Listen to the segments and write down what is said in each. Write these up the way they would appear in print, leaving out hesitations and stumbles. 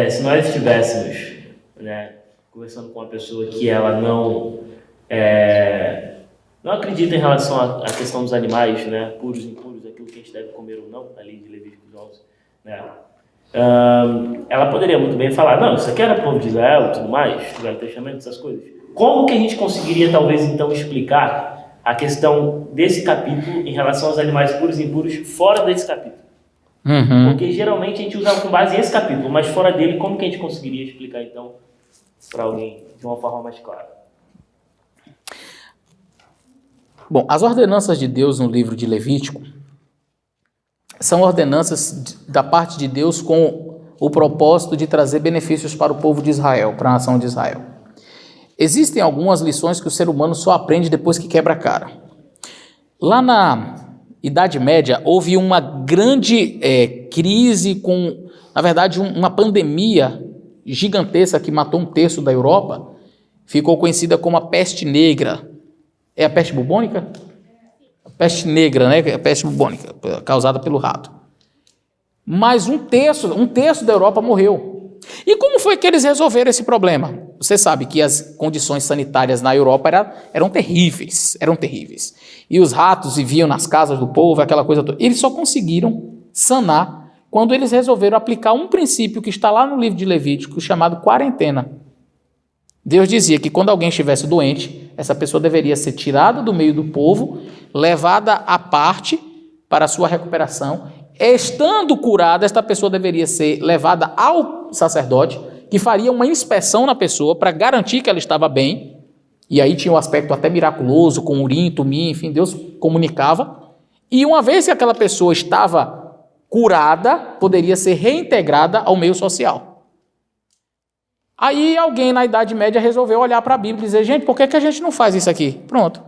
se nós estivéssemos, né, conversando com uma pessoa que ela não acredita em relação à questão dos animais, né, puros e impuros, aquilo que a gente deve comer ou não, ali de Levíticos 11, né, ela poderia muito bem falar, não, isso aqui era povo de Israel e tudo mais, Velho Testamento, essas coisas. Como que a gente conseguiria, talvez, então, explicar a questão desse capítulo em relação aos animais puros e impuros fora desse capítulo? Porque geralmente a gente usa com base nesse capítulo, mas fora dele, como que a gente conseguiria explicar, então, para alguém de uma forma mais clara? Bom, as ordenanças de Deus no livro de Levítico são ordenanças da parte de Deus com o propósito de trazer benefícios para o povo de Israel, para a nação de Israel. Existem algumas lições que o ser humano só aprende depois que quebra a cara. Lá na Idade Média, houve uma grande crise na verdade, uma pandemia gigantesca que matou 1/3 da Europa, ficou conhecida como a peste negra. É a peste bubônica? A peste negra, né? A peste bubônica, causada pelo rato. Mas um terço da Europa morreu. E como foi que eles resolveram esse problema? Você sabe que as condições sanitárias na Europa eram terríveis. E os ratos viviam nas casas do povo, aquela coisa toda. Eles só conseguiram sanar quando eles resolveram aplicar um princípio que está lá no livro de Levítico, chamado quarentena. Deus dizia que quando alguém estivesse doente, essa pessoa deveria ser tirada do meio do povo, levada à parte para a sua recuperação. Estando curada, esta pessoa deveria ser levada ao sacerdote, que faria uma inspeção na pessoa para garantir que ela estava bem. E aí tinha um aspecto até miraculoso, com urim, tumim, enfim, Deus comunicava. E uma vez que aquela pessoa estava curada, poderia ser reintegrada ao meio social. Aí alguém na Idade Média resolveu olhar para a Bíblia e dizer, gente, por que a gente não faz isso aqui? Pronto.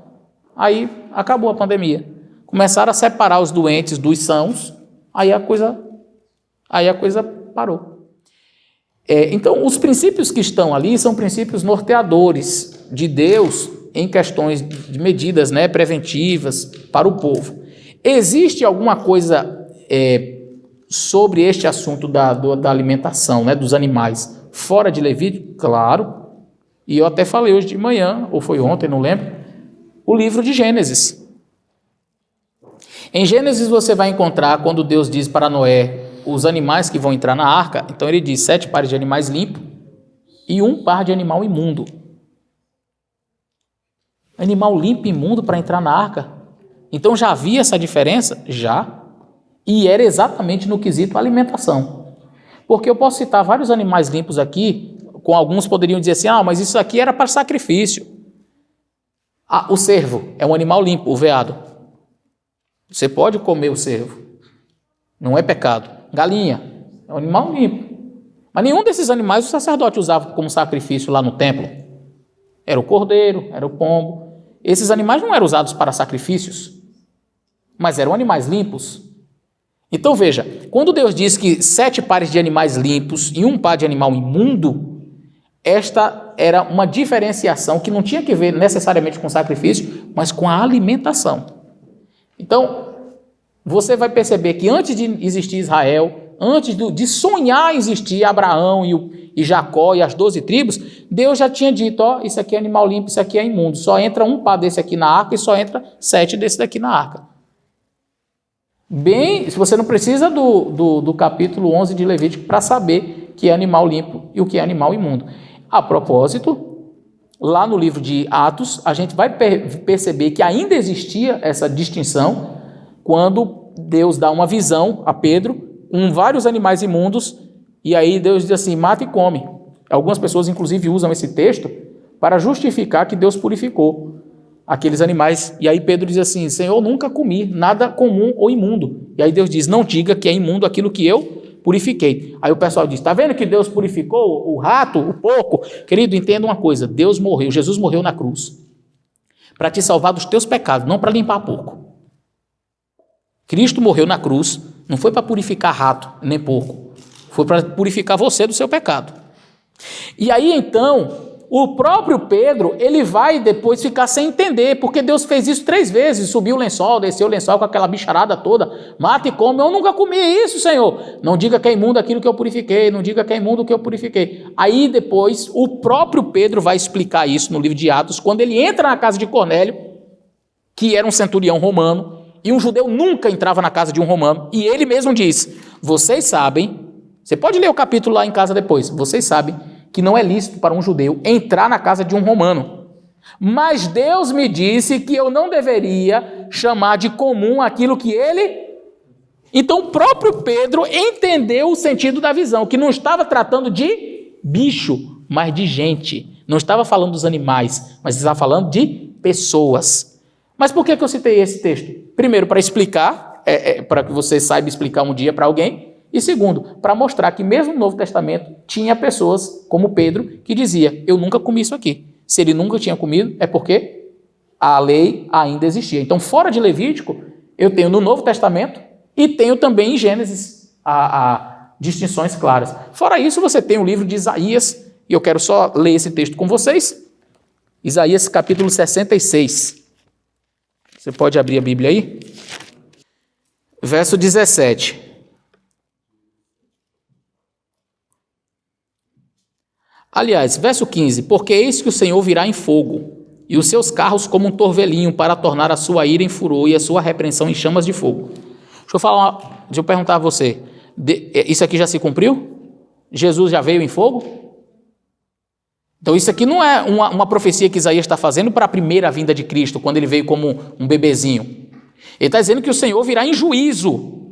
Aí acabou a pandemia. Começaram a separar os doentes dos sãos, aí a coisa parou. Então, os princípios que estão ali são princípios norteadores de Deus em questões de medidas, né, preventivas para o povo. Existe alguma coisa sobre este assunto da alimentação, né, dos animais, fora de Levítico? Claro. E eu até falei hoje de manhã, ou foi ontem, não lembro, o livro de Gênesis. Em Gênesis você vai encontrar, quando Deus diz para Noé os animais que vão entrar na arca, então ele diz 7 pares de animais limpos e 1 par de animal imundo. Animal limpo e imundo para entrar na arca? Então já havia essa diferença? Já. E era exatamente no quesito alimentação. Porque eu posso citar vários animais limpos aqui, com alguns poderiam dizer assim, mas isso aqui era para sacrifício. O cervo é um animal limpo, o veado. Você pode comer o cervo, não é pecado. Galinha é um animal limpo. Mas nenhum desses animais o sacerdote usava como sacrifício lá no templo. Era o cordeiro, era o pombo. Esses animais não eram usados para sacrifícios, mas eram animais limpos. Então veja, quando Deus diz que 7 pares de animais limpos e 1 par de animal imundo, esta era uma diferenciação que não tinha que ver necessariamente com sacrifício, mas com a alimentação. Então, você vai perceber que antes de existir Israel, antes de sonhar existir Abraão e Jacó e as 12 tribos, Deus já tinha dito, isso aqui é animal limpo, isso aqui é imundo, só entra 1 par desse aqui na arca e só entra 7 desse daqui na arca. Se você não precisa do capítulo 11 de Levítico para saber que é animal limpo e o que é animal imundo. A propósito, lá no livro de Atos, a gente vai perceber que ainda existia essa distinção quando Deus dá uma visão a Pedro com vários animais imundos e aí Deus diz assim, mata e come. Algumas pessoas inclusive usam esse texto para justificar que Deus purificou aqueles animais. E aí Pedro diz assim, Senhor, nunca comi nada comum ou imundo. E aí Deus diz, não diga que é imundo aquilo que eu purifiquei. Aí o pessoal diz, está vendo que Deus purificou o rato, o porco? Querido, entenda uma coisa, Jesus morreu na cruz para te salvar dos teus pecados, não para limpar porco. Cristo morreu na cruz, não foi para purificar rato, nem porco, foi para purificar você do seu pecado. E aí então, o próprio Pedro, ele vai depois ficar sem entender, porque Deus fez isso 3 vezes, subiu o lençol, desceu o lençol com aquela bicharada toda, mata e come. Eu nunca comi isso, Senhor. Não diga que é imundo aquilo que eu purifiquei, não diga que é imundo o que eu purifiquei. Aí depois, o próprio Pedro vai explicar isso no livro de Atos, quando ele entra na casa de Cornélio, que era um centurião romano, e um judeu nunca entrava na casa de um romano, e ele mesmo diz, vocês sabem, você pode ler o capítulo lá em casa depois, vocês sabem que não é lícito para um judeu entrar na casa de um romano. Mas Deus me disse que eu não deveria chamar de comum aquilo que ele... Então o próprio Pedro entendeu o sentido da visão, que não estava tratando de bicho, mas de gente. Não estava falando dos animais, mas estava falando de pessoas. Mas por que eu citei esse texto? Primeiro, para explicar, para que você saiba explicar um dia para alguém. E segundo, para mostrar que mesmo no Novo Testamento tinha pessoas como Pedro que dizia, eu nunca comi isso aqui. Se ele nunca tinha comido, é porque a lei ainda existia. Então, fora de Levítico, eu tenho no Novo Testamento e tenho também em Gênesis a distinções claras. Fora isso, você tem o livro de Isaías, e eu quero só ler esse texto com vocês. Isaías capítulo 66. Você pode abrir a Bíblia aí? Verso 17. Aliás, verso 15, porque eis que o Senhor virá em fogo, e os seus carros como um torvelinho, para tornar a sua ira em furor e a sua repreensão em chamas de fogo. Deixa eu perguntar a você, isso aqui já se cumpriu? Jesus já veio em fogo? Então isso aqui não é uma profecia que Isaías está fazendo para a primeira vinda de Cristo, quando ele veio como um bebezinho. Ele está dizendo que o Senhor virá em juízo,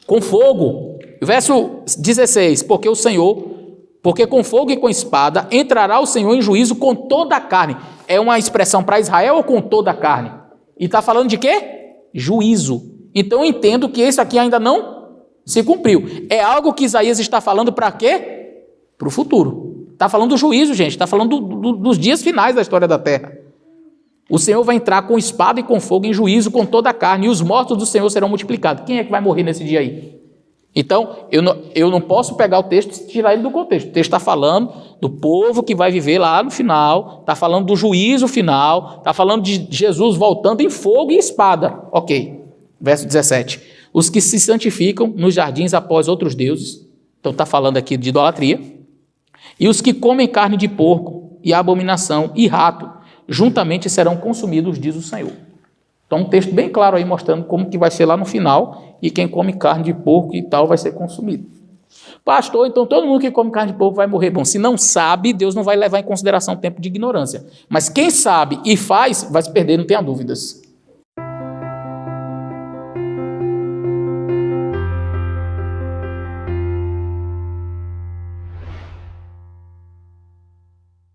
com fogo. Verso 16, porque com fogo e com espada entrará o Senhor em juízo com toda a carne. É uma expressão para Israel ou com toda a carne? E está falando de quê? Juízo. Então eu entendo que isso aqui ainda não se cumpriu. É algo que Isaías está falando para quê? Para o futuro. Está falando do juízo, gente. Está falando dos dias finais da história da terra. O Senhor vai entrar com espada e com fogo em juízo com toda a carne, e os mortos do Senhor serão multiplicados. Quem é que vai morrer nesse dia aí? Então, eu não posso pegar o texto e tirar ele do contexto. O texto está falando do povo que vai viver lá no final, está falando do juízo final, está falando de Jesus voltando em fogo e espada. Ok. Verso 17. Os que se santificam nos jardins após outros deuses, então está falando aqui de idolatria, e os que comem carne de porco e abominação e rato, juntamente serão consumidos, diz o Senhor. Então, um texto bem claro aí mostrando como que vai ser lá no final, e quem come carne de porco e tal vai ser consumido. Pastor, então todo mundo que come carne de porco vai morrer. Bom, se não sabe, Deus não vai levar em consideração o tempo de ignorância. Mas quem sabe e faz, vai se perder, não tenha dúvidas.